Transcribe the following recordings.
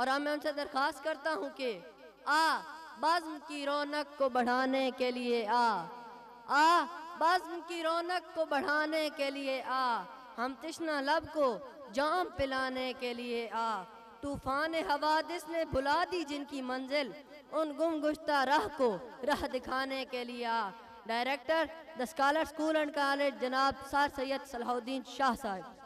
और अब मैं उनसे दरख्वास्त करता हूँ कि बज़्म की रौनक को बढ़ाने के लिए बज़्म की रौनक को बढ़ाने के लिए हम तृष्णा लब को जाम पिलाने के लिए तूफान हवादिस ने भुला दी जिनकी मंजिल, उन गुमगुश्ता राह को राह दिखाने के लिए director the scholar school and college जनाब सर सैयद सलाहुद्दीन शाह साहब।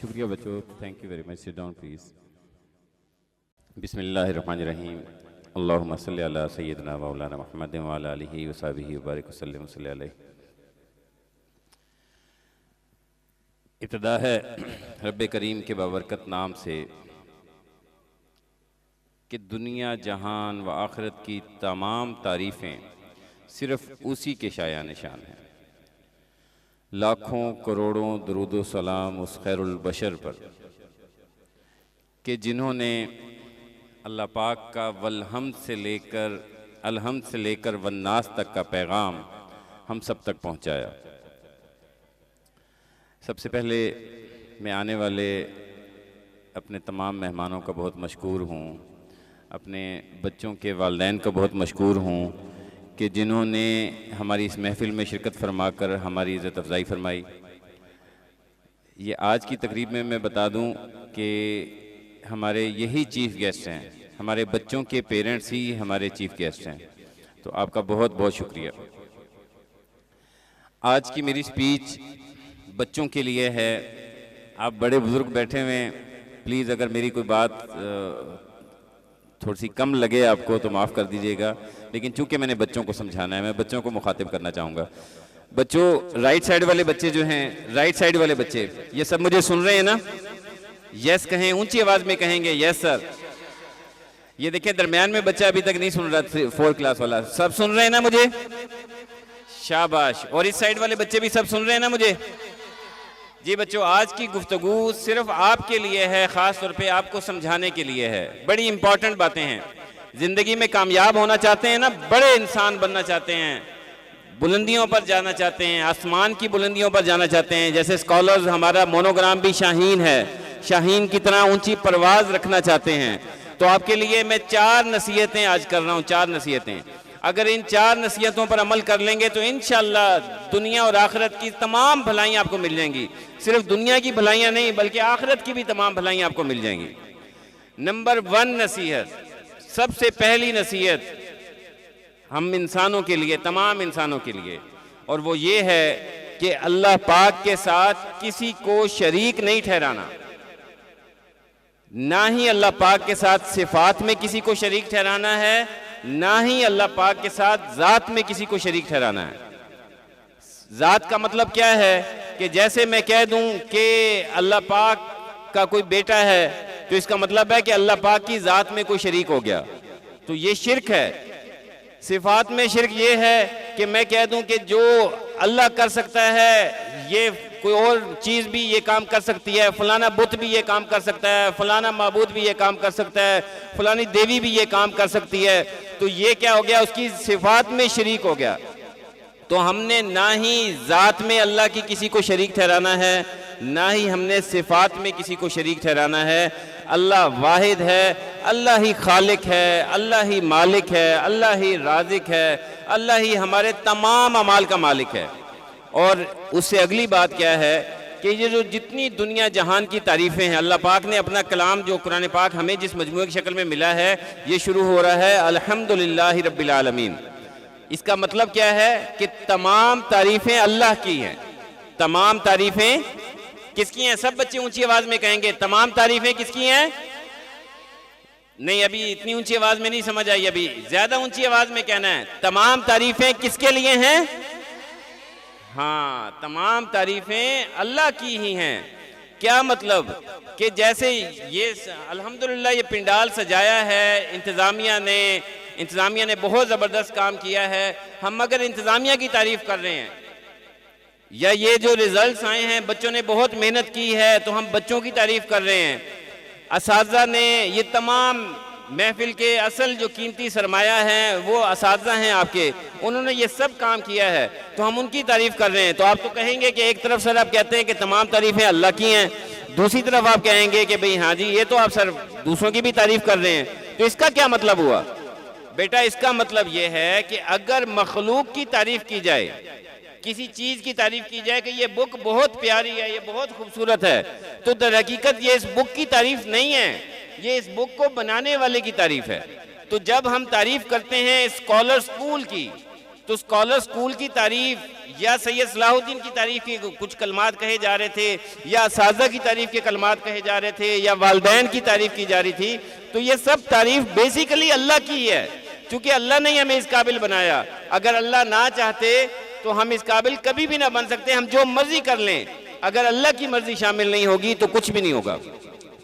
शुक्रिया बच्चों, thank you very much. Sit down please. बिस्मिल्लाहिर्रहमानिर्रहीम। अल्लाहुम्मा सल्ली अला सय्यिदिना मौलाना मुहम्मद व अला आलिहि व सहबिहि व बारिक वसल्लिम अलैहि। इब्तिदा है रब्बे करीम के बाबरकत नाम से कि दुनिया जहान व आखिरत की तमाम तारीफ़ें सिर्फ़ उसी के शाया निशान हैं। लाखों करोड़ों दुरूद सलाम उस खैरुल बशर पर कि जिन्होंने अल्लाह पाक का वल्हम्द से लेकर वन्नास तक का पैगाम हम सब तक पहुँचाया। सबसे पहले मैं आने वाले अपने तमाम मेहमानों का बहुत मशकूर हूँ, अपने बच्चों के वालिदैन का बहुत मशकूर हूँ कि जिन्होंने हमारी इस महफ़िल में शिरकत फरमाकर हमारी इज़्ज़त अफ़ज़ाई फरमाई। ये आज की तकरीब में मैं बता दूं कि हमारे यही चीफ़ गेस्ट हैं, हमारे बच्चों के पेरेंट्स ही हमारे चीफ़ गेस्ट हैं, तो आपका बहुत बहुत शुक्रिया। आज की मेरी स्पीच बच्चों के लिए है। आप बड़े बुज़ुर्ग बैठे हुए हैं, प्लीज़ अगर मेरी कोई बात थोड़ी सी कम लगे आपको तो माफ़ कर दीजिएगा, लेकिन चूंकि मैंने बच्चों को समझाना है, मैं बच्चों को मुखातिब करना चाहूँगा। बच्चों, राइट साइड वाले बच्चे जो हैं, राइट साइड वाले बच्चे, ये सब मुझे सुन रहे हैं ना? यस कहें, ऊंची आवाज़ में कहेंगे यस सर। ये देखें दरमियान में बच्चा अभी तक नहीं सुन रहा, 4th क्लास वाला, सब सुन रहे हैं ना मुझे? शाबाश। और इस साइड वाले बच्चे भी सब सुन रहे हैं ना मुझे? जी बच्चों, आज की गुफ्तगू सिर्फ आपके लिए है, ख़ास तौर पे आपको समझाने के लिए है। बड़ी इंपॉर्टेंट बातें हैं। ज़िंदगी में कामयाब होना चाहते हैं ना, बड़े इंसान बनना चाहते हैं, बुलंदियों पर जाना चाहते हैं, आसमान की बुलंदियों पर जाना चाहते हैं, जैसे स्कॉलर्स हमारा मोनोग्राम भी शाहीन है, शाहीन की तरह ऊंची परवाज़ रखना चाहते हैं, तो आपके लिए मैं 4 नसीहतें आज कर रहा हूँ। 4 नसीहतें, अगर इन 4 नसीहतों पर अमल कर लेंगे तो इंशाअल्लाह दुनिया और आखिरत की तमाम भलाइयाँ आपको मिल जाएंगी। सिर्फ दुनिया की भलाइयाँ नहीं बल्कि आखिरत की भी तमाम भलाइयाँ आपको मिल जाएंगी। नंबर 1 नसीहत, सबसे पहली नसीहत हम इंसानों के लिए, तमाम इंसानों के लिए, और वो ये है कि अल्लाह पाक के साथ किसी को शरीक नहीं ठहराना। ना ही अल्लाह पाक के साथ सिफात में किसी को शरीक ठहराना है, ना ही अल्लाह पाक के साथ ज़ात में किसी को शरीक ठहराना है। ज़ात का मतलब क्या है कि जैसे मैं कह दूं कि अल्लाह पाक का कोई बेटा है तो इसका मतलब है कि अल्लाह पाक की ज़ात में कोई शरीक हो गया, तो ये शिरक है। सिफात में शिरक ये है कि मैं कह दूं कि जो अल्लाह कर सकता है ये कोई और चीज़ भी ये काम कर सकती है, फलाना बुत भी ये काम कर सकता है, फलाना माबूद भी ये काम कर सकता है, फलानी देवी भी ये काम कर सकती है, तो ये क्या हो गया, उसकी सिफात में शरीक हो गया। तो हमने ना ही ज़ात में अल्लाह की किसी को शरीक ठहराना है, ना ही हमने सिफात में किसी को शरीक ठहराना है। अल्लाह वाहिद है, अल्लाह ही खालिक है, अल्लाह ही मालिक है, अल्लाह ही राज़िक है, अल्लाह ही हमारे तमाम अमाल का मालिक है। और उससे अगली बात क्या है कि ये जो जितनी दुनिया जहान की तारीफ़ें हैं, अल्लाह पाक ने अपना कलाम जो कुरान पाक हमें जिस मजमूए की शक्ल में मिला है, ये शुरू हो रहा है अल्हम्दुलिल्लाहि रब्बिल आलमीन। इसका मतलब क्या है कि तमाम तारीफ़ें अल्लाह की हैं। तमाम तारीफ़ें किसकी हैं? सब बच्चे ऊंची आवाज़ में कहेंगे तमाम तारीफ़ें किसकी हैं? नहीं, अभी इतनी ऊंची आवाज़ में नहीं समझ आई, अभी ज़्यादा ऊंची आवाज़ में कहना है। तमाम तारीफ़ें किसके लिए हैं? हाँ, तमाम तारीफ़ें अल्लाह की ही हैं। क्या मतलब कि जैसे ये अल्हम्दुलिल्लाह ये पिंडाल सजाया है इंतज़ामिया ने बहुत ज़बरदस्त काम किया है। हम अगर इंतज़ामिया की तारीफ़ कर रहे हैं, या ये जो रिजल्ट्स आए हैं, बच्चों ने बहुत मेहनत की है तो हम बच्चों की तारीफ कर रहे हैं। असातिज़ा ने, ये तमाम महफिल के असल जो कीमती सरमाया है वो असातिज़ा हैं आपके, उन्होंने ये सब काम किया है तो हम उनकी तारीफ कर रहे हैं। तो आप तो कहेंगे कि एक तरफ सर आप कहते हैं कि तमाम तारीफ़ें अल्लाह की हैं, दूसरी तरफ आप कहेंगे कि भाई हाँ जी ये तो आप सर दूसरों की भी तारीफ कर रहे हैं, तो इसका क्या मतलब हुआ? बेटा इसका मतलब ये है कि अगर मखलूक की तारीफ की जाए, किसी चीज की तारीफ की जाए कि ये बुक बहुत प्यारी है, ये बहुत खूबसूरत है, तो दर हकीकत ये इस बुक की तारीफ नहीं है, ये इस बुक को बनाने वाले की तारीफ है। तो जब हम तारीफ करते हैं स्कॉलर स्कूल की, तो स्कॉलर स्कूल की तारीफ या सैयद सलाहुद्दीन की तारीफ के कुछ कलमात कहे जा रहे थे, या असातिज़ा की तारीफ के कलमात कहे जा रहे थे, या वालिदैन की तारीफ की जा रही थी, तो ये सब तारीफ बेसिकली अल्लाह की है, क्योंकि अल्लाह ने हमें इस काबिल बनाया। अगर अल्लाह ना चाहते तो हम इस काबिल कभी भी ना बन सकते, हम जो मर्जी कर लें, अगर अल्लाह की मर्जी शामिल नहीं होगी तो कुछ भी नहीं होगा।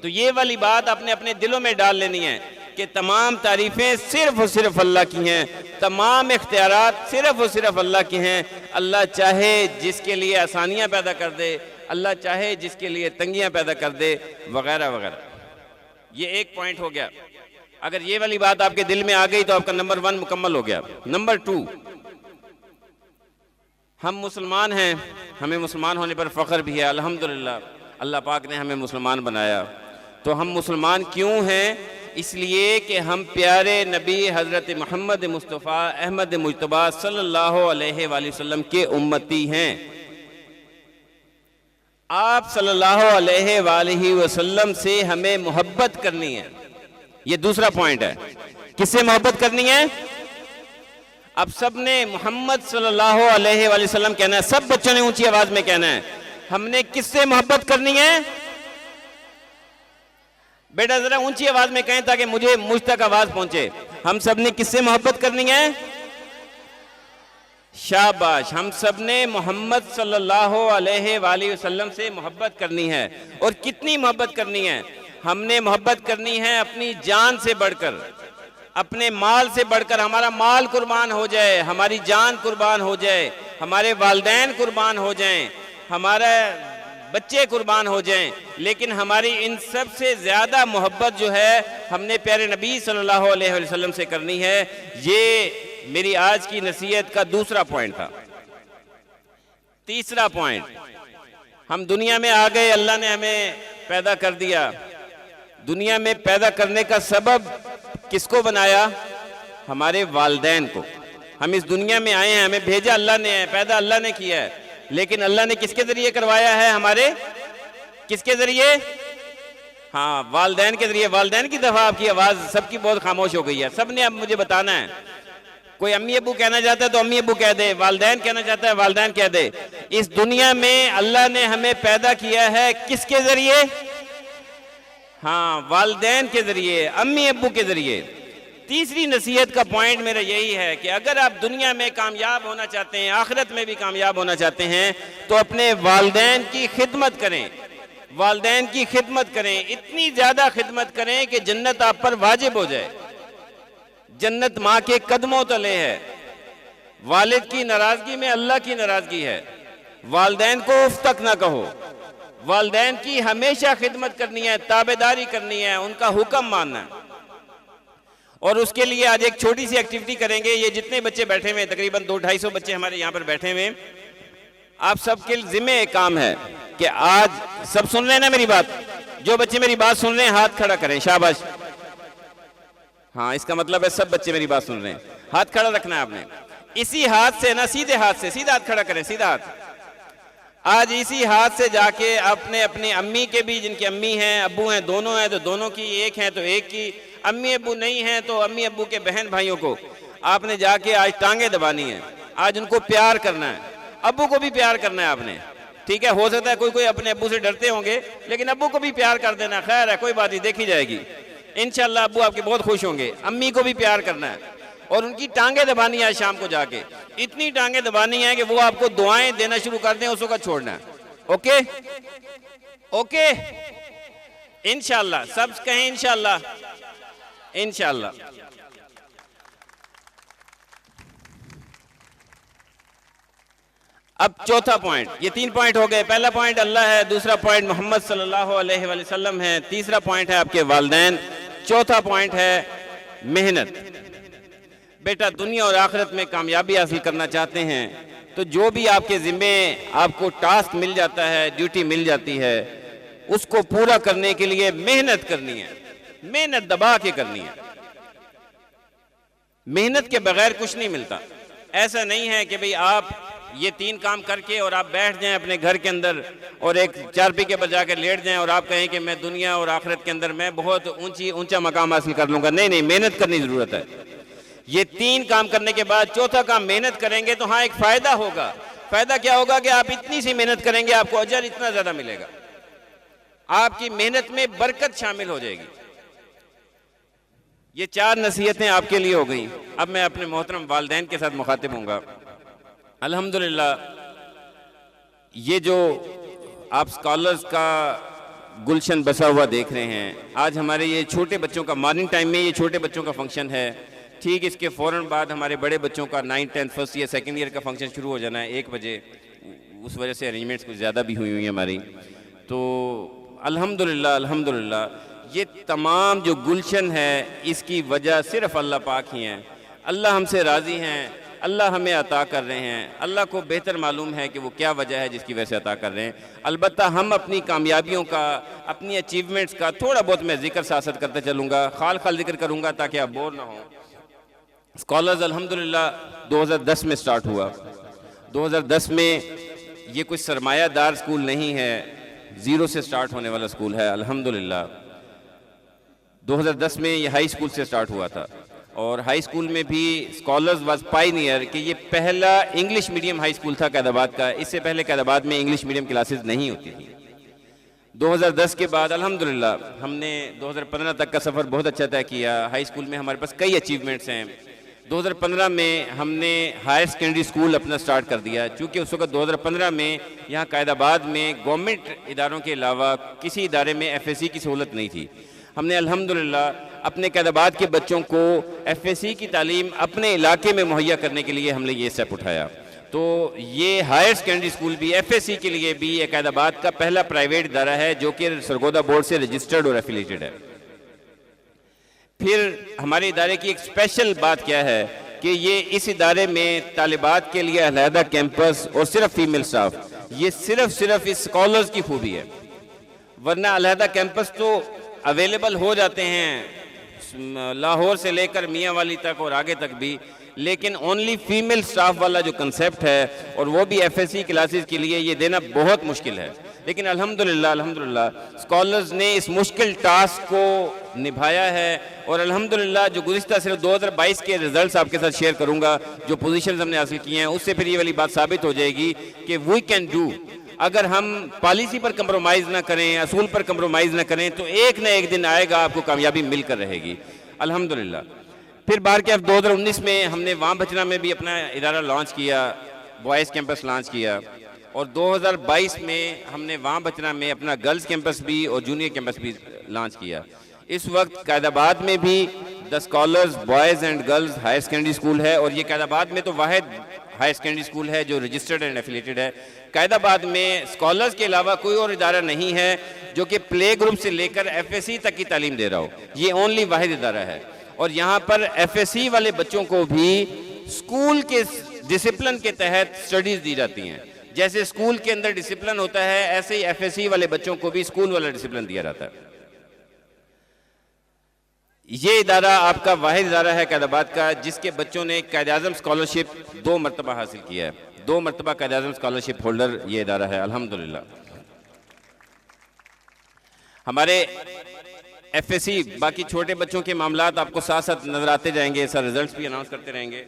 तो ये वाली बात आपने अपने दिलों में डाल लेनी है कि तमाम तारीफ़ें सिर्फ और सिर्फ अल्लाह की हैं, तमाम इख्तियारात सिर्फ और सिर्फ अल्लाह के हैं। अल्लाह चाहे जिसके लिए आसानियाँ पैदा कर दे, अल्लाह चाहे जिसके लिए तंगियाँ पैदा कर दे, वगैरह वगैरह। ये एक पॉइंट हो गया। अगर ये वाली बात आपके दिल में आ गई तो आपका नंबर 1 मुकम्मल हो गया। नंबर 2, हम मुसलमान हैं, हमें मुसलमान होने पर फ़ख्र भी है, अल्हम्दुलिल्लाह अल्लाह पाक ने हमें मुसलमान बनाया। तो हम मुसलमान क्यों हैं? इसलिए कि हम प्यारे नबी हज़रत मोहम्मद मुस्तफ़ा अहमद मुज्तबा सल्लल्लाहु अलैहि वसल्लम के उम्मती हैं। आप सल्लल्लाहु अलैहि वसल्लम से हमें मोहब्बत करनी है, ये दूसरा पॉइंट है। किससे मोहब्बत करनी है? अब सब ने मोहम्मद सल्लल्लाहु अलैहि वसल्लम कहना है, सब बच्चों ने ऊंची आवाज में कहना है। हमने किससे मोहब्बत करनी है? बेटा जरा ऊंची आवाज में कहें ताकि मुझ तक आवाज पहुंचे। हम सब ने किससे मोहब्बत करनी है? शाबाश, हम सब ने मोहम्मद सल्लल्लाहु अलैहि वसल्लम से मोहब्बत करनी है। और कितनी मोहब्बत करनी है? हमने मोहब्बत करनी है अपनी जान से बढ़कर, अपने माल से बढ़कर। हमारा माल कुर्बान हो जाए, हमारी जान कुर्बान हो जाए, हमारे वालिदैन कुर्बान हो जाएं, हमारे बच्चे कुर्बान हो जाएं, लेकिन हमारी इन सब से ज़्यादा मोहब्बत जो है हमने प्यारे नबी सल्लल्लाहु अलैहि वसल्लम से करनी है। ये मेरी आज की नसीहत का दूसरा पॉइंट था। तीसरा पॉइंट, हम दुनिया में आ गए, अल्लाह ने हमें पैदा कर दिया। दुनिया में पैदा करने का सबब किसको बनाया? हमारे वालिदैन को। हम इस दुनिया में आए हैं, हमें भेजा अल्लाह ने है, पैदा अल्लाह ने किया है, लेकिन अल्लाह ने किसके जरिए करवाया है? हमारे किसके जरिए? हाँ, वालिदैन के जरिए। वालिदैन की दफा आपकी आवाज सबकी बहुत खामोश हो गई है, सबने अब मुझे बताना है। कोई अम्मी अब्बू कहना चाहता है तो अम्मी अब्बू कह दे, वालिदैन कहना चाहता है वालिदैन कह दे। इस दुनिया में अल्लाह ने हमें पैदा किया है किसके जरिए? हाँ, वालिदैन के जरिए, अम्मी अब्बू के जरिए। तीसरी नसीहत का पॉइंट मेरा यही है कि अगर आप दुनिया में कामयाब होना चाहते हैं, आखिरत में भी कामयाब होना चाहते हैं, तो अपने वालिदैन की खिदमत करें, वालिदैन की खिदमत करें, इतनी ज्यादा खिदमत करें कि जन्नत आप पर वाजिब हो जाए। जन्नत माँ के कदमों तले है। वालिद की नाराजगी में अल्लाह की नाराजगी है। वालिदैन को उफ तक ना कहो, वालिदैन की हमेशा खिदमत करनी है, ताबेदारी करनी है, उनका हुक्म मानना है। और उसके लिए आज एक छोटी सी एक्टिविटी करेंगे। ये जितने बच्चे बैठे हुए, तकरीबन 200-250 बच्चे हमारे यहाँ पर बैठे हुए, आप सबके जिम्मे एक काम है कि आज सब सुन रहे हैं ना मेरी बात? जो बच्चे मेरी बात सुन रहे हैं हाथ खड़ा करें, शाबाश। हाँ, इसका मतलब है सब बच्चे मेरी बात सुन रहे हैं। हाथ खड़ा रखना है आपने। इसी हाथ से ना, सीधे हाथ से, सीधा हाथ खड़ा करें, सीधा हाथ। आज इसी हाथ से जाके आपने अपनी अम्मी के भी, जिनकी अम्मी हैं अब्बू हैं, दोनों हैं तो दोनों की, एक हैं तो एक की, अम्मी अब्बू नहीं हैं तो अम्मी अब्बू के बहन भाइयों को आपने जाके आज टांगे दबानी है। आज उनको प्यार करना है, अब्बू को भी प्यार करना है आपने, ठीक है? हो सकता है कोई अपने अब्बू से डरते होंगे, लेकिन अब्बू को भी प्यार कर देना। खैर है, कोई बात नहीं, देखी जाएगी इंशाल्लाह। अब्बू आपके बहुत खुश होंगे। अम्मी को भी प्यार करना है और उनकी टांगे दबानी है शाम को जाके। इतनी टांगे दबानी है कि वो आपको दुआएं देना शुरू कर दें, उस वक्त छोड़ना है। ओके ओके, इंशाल्लाह। सब कहें इंशाल्लाह, इंशाल्लाह। अब चौथा पॉइंट, ये 3 पॉइंट हो गए। पहला पॉइंट अल्लाह है, दूसरा पॉइंट मोहम्मद सल्लल्लाहु अलैहि वसल्लम है, तीसरा पॉइंट है आपके वालिदैन, चौथा पॉइंट है मेहनत। बेटा दुनिया और आखिरत में कामयाबी हासिल करना चाहते हैं तो जो भी आपके जिम्मे आपको टास्क मिल जाता है, ड्यूटी मिल जाती है, उसको पूरा करने के लिए मेहनत करनी है, मेहनत दबा के करनी है। मेहनत के बगैर कुछ नहीं मिलता। ऐसा नहीं है कि भाई आप ये 3 काम करके और आप बैठ जाएं अपने घर के अंदर और एक चारपी के बजा के लेट जाएं और आप कहें कि मैं दुनिया और आखिरत के अंदर मैं बहुत ऊंचा मकाम हासिल कर लूंगा। नहीं नहीं, मेहनत करने की जरूरत है। ये 3 काम करने के बाद चौथा काम मेहनत करेंगे तो हाँ एक फायदा होगा। फायदा क्या होगा कि आप इतनी सी मेहनत करेंगे, आपको अजर इतना ज्यादा मिलेगा, आपकी मेहनत में बरकत शामिल हो जाएगी। ये 4 नसीहतें आपके लिए हो गई। अब मैं अपने मोहतरम वालिदैन के साथ मुखातिब होऊंगा। अल्हम्दुलिल्लाह, ये जो आप स्कॉलर्स का गुलशन बसा हुआ देख रहे हैं, आज हमारे ये छोटे बच्चों का मॉर्निंग टाइम में ये छोटे बच्चों का फंक्शन है। ठीक इसके फ़ौरन बाद हमारे बड़े बच्चों का 9th 10th first year second year का फंक्शन शुरू हो जाना है 1 बजे। उस वजह से अरेंजमेंट्स कुछ ज़्यादा भी हुई हैं हमारी। तो अल्हम्दुलिल्लाह अल्हम्दुलिल्लाह ये तमाम जो गुलशन है इसकी वजह सिर्फ अल्लाह पाक ही हैं। अल्लाह हमसे राज़ी हैं, अल्लाह हमें अता कर रहे हैं। अल्लाह को बेहतर मालूम है कि वो क्या वजह है जिसकी वजह से अता कर रहे हैं। अलबत्ता हम अपनी कामयाबियों का, अपनी अचीवमेंट्स का थोड़ा बहुत मैं जिक्र साथ करते चलूँगा, खाल खाल जिक्र करूँगा ताकि आप बोर ना हों। स्कॉलर्स अल्हम्दुलिल्लाह 2010 में स्टार्ट हुआ। 2010 में ये कोई सरमायादार स्कूल नहीं है, ज़ीरो से स्टार्ट होने वाला स्कूल है अल्हम्दुलिल्लाह। 2010 में ये हाई स्कूल से स्टार्ट हुआ था और हाई स्कूल में भी स्कॉलर्स वाज पायनियर कि ये पहला इंग्लिश मीडियम हाई स्कूल था कैदाबाद का। इससे पहले कैदाबाद में इंग्लिश मीडियम क्लासेस नहीं होती थी। 2010 के बाद अल्हम्दुलिल्लाह हमने 2015 तक का सफ़र बहुत अच्छा तय किया। हाई स्कूल में हमारे पास कई अचीवमेंट्स हैं। 2015 में हमने हायर सेकेंडरी स्कूल अपना स्टार्ट कर दिया। चूँकि उस वक्त 2015 में यहाँ कैदाबाद में गवर्नमेंट इदारों के अलावा किसी इदारे में FSC की सहूलत नहीं थी। हमने अल्हम्दुलिल्लाह अपने कैदाबाद के बच्चों को FSC की तालीम अपने इलाके में मुहैया करने के लिए हमने ये स्टेप उठाया। तो ये हायर सेकेंडरी स्कूल भी FSC के लिए भी कैदाबाद का पहला प्राइवेट इदारा है जो कि सरगोदा बोर्ड से रजिस्टर्ड और एफिलेटेड है। फिर हमारे इदारे की एक स्पेशल बात क्या है कि ये इस इदारे में तालिबात के लिए अलहदा कैंपस और सिर्फ फीमेल स्टाफ, ये सिर्फ इस स्कॉलर्स की खूबी है। वरना अलहदा कैंपस तो अवेलेबल हो जाते हैं लाहौर से लेकर मियाँ वाली तक और आगे तक भी, लेकिन ओनली फीमेल स्टाफ वाला जो कंसेप्ट है और वो भी FSC क्लासेस के लिए ये देना बहुत मुश्किल है। लेकिन अल्हम्दुलिल्लाह स्कॉलर्स ने इस मुश्किल टास्क को निभाया है और अल्हम्दुलिल्लाह जो गुज़िश्ता सिर्फ 2022 के रिजल्ट्स आपके साथ शेयर करूंगा, जो पोजीशंस हमने हासिल किए हैं, उससे फिर ये वाली बात साबित हो जाएगी कि वी कैन डू। अगर हम पॉलिसी पर कंप्रोमाइज़ ना करें, असूल पर कंप्रोमाइज़ ना करें तो एक ना एक दिन आएगा आपको कामयाबी मिलकर रहेगी अल्हम्दुलिल्लाह। फिर बार के 2019 में हमने वाम बचना में भी अपना इदारा लॉन्च किया, बॉयज़ कैंपस लॉन्च किया और 2022 में हमने वाम बचना में अपना गर्ल्स कैंपस भी और जूनियर कैंपस भी लॉन्च किया। इस वक्त कैदाबाद में भी the scholars boys and girls higher secondary school है और ये कैदाबाद में तो वाहिद हायर सेकेंडरी स्कूल है जो रजिस्टर्ड एंड एफिलेटेड है। कैदाबाद में स्कॉलर्स के अलावा कोई और इदारा नहीं है जो कि प्ले ग्रुप से लेकर FSC तक की तालीम दे रहा हो, ये ओनली वाहिद इदारा है। और यहाँ पर FSC वाले बच्चों को भी स्कूल के डिसिप्लिन के तहत स्टडीज़ दी जाती हैं। जैसे स्कूल के अंदर डिसिप्लिन होता है, ऐसे ही FSC वाले बच्चों को भी स्कूल वाला डिसिप्लिन दिया जाता है। ये इदारा आपका वाहिद इदारा है कैदाबाद का जिसके बच्चों ने कायद-ए-आज़म स्कॉलरशिप 2 मरतबा हासिल किया है। 2 मरतबा कायद-ए-आज़म स्कॉलरशिप होल्डर ये इदारा है अल्हम्दुलिल्लाह। हमारे FSC बाकी छोटे बच्चों के मामलात आपको साथ साथ नजर आते जाएंगे, सर रिजल्ट्स भी अनाउंस करते रहेंगे।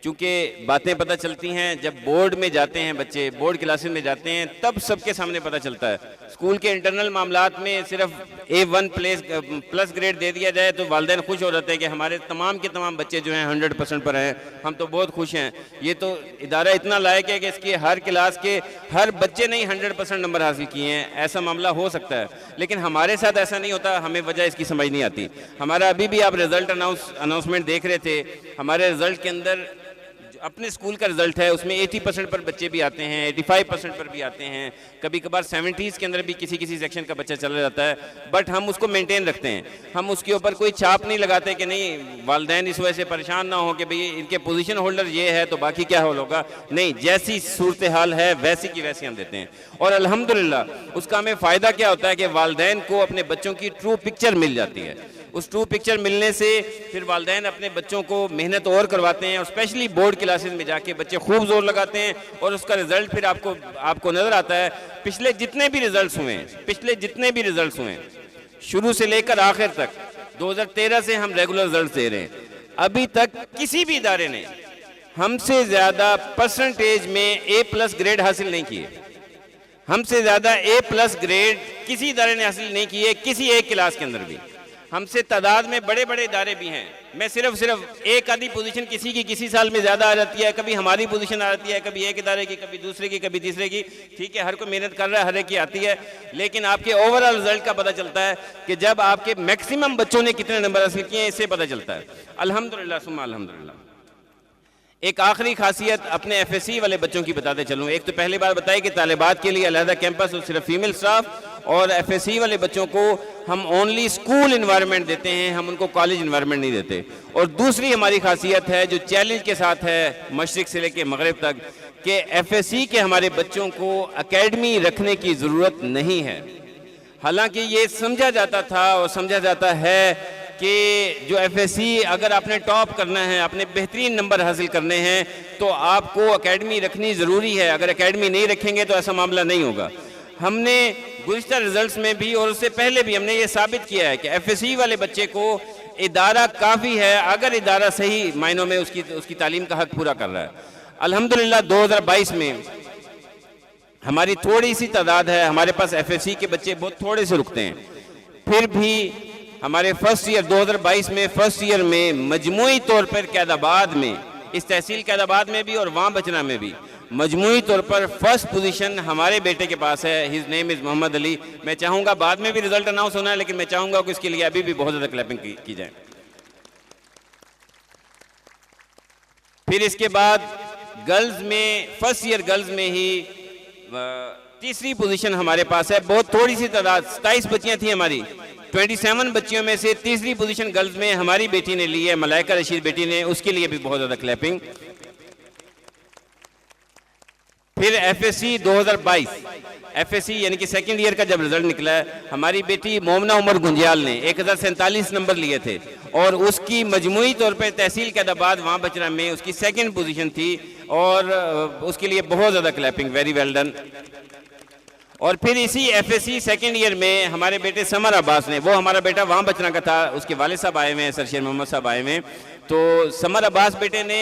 क्योंकि बातें पता चलती हैं जब बोर्ड में जाते हैं बच्चे, बोर्ड क्लासेस में जाते हैं, तब सबके सामने पता चलता है। स्कूल के इंटरनल मामलात में सिर्फ A1 प्लस ग्रेड दे दिया जाए तो वालिदैन खुश हो जाते हैं कि हमारे तमाम के तमाम बच्चे जो हैं 100% पर हैं, हम तो बहुत खुश हैं। ये तो इदारा इतना लायक है कि इसके हर क्लास के हर बच्चे ने ही 100% नंबर हासिल किए हैं, ऐसा मामला हो सकता है। लेकिन हमारे साथ ऐसा नहीं होता, हमें वजह इसकी समझ नहीं आती। हमारा अभी भी आप रिजल्ट अनाउंसमेंट देख रहे थे, हमारे रिजल्ट के अंदर अपने स्कूल का रिजल्ट है उसमें 80% पर बच्चे भी आते हैं, 85% पर भी आते हैं, कभी कभार 70s के अंदर भी किसी किसी सेक्शन का बच्चा चला जाता है, बट हम उसको मेंटेन रखते हैं। हम उसके ऊपर कोई छाप नहीं लगाते कि नहीं वालिदैन इस वजह से परेशान ना हो कि भाई इनके पोजीशन होल्डर ये है तो बाकी क्या होगा, नहीं, जैसी सूरत हाल है वैसी की वैसी हम देते हैं। और अल्हम्दुलिल्लाह उसका हमें फ़ायदा क्या होता है कि वालिदैन को अपने बच्चों की ट्रू पिक्चर मिल जाती है। उस ट्रू पिक्चर मिलने से फिर वालिदैन अपने बच्चों को मेहनत और करवाते हैं, और स्पेशली बोर्ड क्लासेस में जाके बच्चे खूब जोर लगाते हैं, और उसका रिजल्ट फिर आपको नज़र आता है। पिछले जितने भी रिजल्ट्स हुए शुरू से लेकर आखिर तक, 2013 से हम रेगुलर रिजल्ट दे रहे हैं, अभी तक किसी भी इदारे ने हमसे ज़्यादा परसेंटेज में A+ ग्रेड हासिल नहीं किए। हमसे ज़्यादा A+ ग्रेड किसी इदारे ने हासिल नहीं किए, किसी एक क्लास के अंदर भी। हमसे तादाद में बड़े बड़े इदारे भी हैं, मैं सिर्फ एक आधी पोजीशन किसी की किसी साल में ज़्यादा आ जाती है, कभी हमारी पोजीशन आ जाती है, कभी एक इदारे की, कभी दूसरे की, कभी तीसरे की। ठीक है, हर कोई मेहनत कर रहा है, हर एक की आती है, लेकिन आपके ओवरऑल रिजल्ट का पता चलता है कि जब आपके मैक्सिमम बच्चों ने कितने नंबर हासिल किए हैं, इससे पता चलता है। अल्हम्दुलिल्लाह सुम्मा अल्हम्दुलिल्लाह। एक आखिरी खासियत अपने FSC वाले बच्चों की बताते चलूँ। एक तो पहली बार बताई कि तालिबात के लिए अलहदा कैंपस और सिर्फ फीमेल स्टाफ, और FSC वाले बच्चों को हम ओनली स्कूल इन्वायरमेंट देते हैं, हम उनको कॉलेज इन्वायरमेंट नहीं देते। और दूसरी हमारी खासियत है जो चैलेंज के साथ है मशरिक से लेकर मगरिब तक, कि FSC के हमारे बच्चों को एकेडमी रखने की ज़रूरत नहीं है। हालांकि ये समझा जाता था और समझा जाता है कि जो FSC अगर आपने टॉप करना है, आपने बेहतरीन नंबर हासिल करने हैं, तो आपको एकेडमी रखनी ज़रूरी है। अगर एकेडमी नहीं रखेंगे तो ऐसा मामला नहीं होगा। हमने गुज़िश्ता रिजल्ट्स में भी और उससे पहले भी हमने ये साबित किया है कि FSC वाले बच्चे को इदारा काफ़ी है, अगर इदारा सही मायनों में उसकी तालीम का हक पूरा कर रहा है। अल्हम्दुलिल्लाह 2022 में हमारी थोड़ी सी तादाद है, हमारे पास FSC के बच्चे बहुत थोड़े से रुकते हैं, फिर भी हमारे फर्स्ट ईयर 2022 में फर्स्ट ईयर में मजमूई तौर पर कैदाबाद में, इस तहसील कैदाबाद में भी और वहाँ बचना में भी मजमूई तौर पर फर्स्ट पोजीशन हमारे बेटे के पास है। His name is Mohammad Ali. मैं चाहूँगा बाद में भी रिजल्ट अनाउंस होना है, लेकिन मैं चाहूँगा कि इसके लिए अभी भी बहुत ज़्यादा क्लैपिंग की जाए। फिर इसके बाद गर्ल्स में फर्स्ट ईयर गर्ल्स में ही तीसरी पोजीशन हमारे पास है। बहुत थोड़ी सी तादाद, 27 बच्चियाँ थी हमारी, 27 बच्चियों में से तीसरी पोजीशन गर्ल्स में हमारी बेटी ने ली है, मलाइका रशीद बेटी ने, उसके लिए भी बहुत ज़्यादा क्लैपिंग। फिर FSC 2022 FSC यानी कि सेकंड ईयर का जब रिजल्ट निकला है, हमारी बेटी मोमना उमर गुंजियाल ने 1047 नंबर लिए थे, और उसकी मजमूई तौर पर तहसील कैदाबाद वहाँ बचना में उसकी सेकंड पोजीशन थी, और उसके लिए बहुत ज़्यादा क्लैपिंग, वेरी वेल डन। और फिर इसी FSC सेकंड ईयर में हमारे बेटे समर अब्बास ने, वो हमारा बेटा वहाँ बचना का था, उसके वाले साहब आए हुए हैं, सरशेर मोहम्मद साहब आए हुए हैं, तो समर अब्बास बेटे ने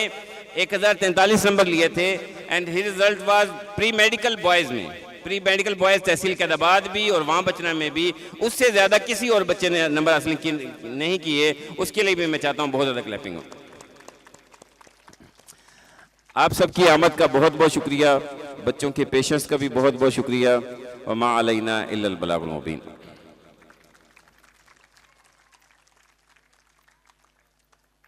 1043 नंबर लिए थे, and his result was pre medical boys में, प्री मेडिकल बॉयज़ तहसील कैदाबाद भी और वहाँ बचना में भी उससे ज़्यादा किसी और बच्चे ने नंबर हासिल नहीं किए। उसके लिए भी मैं चाहता हूँ बहुत ज़्यादा क्लैपिंग हो। आप सबकी आमद का बहुत बहुत शुक्रिया, बच्चों के पेशेंस का भी बहुत बहुत शुक्रिया। वमा अलैना इल्लल बलागुल मुबीन।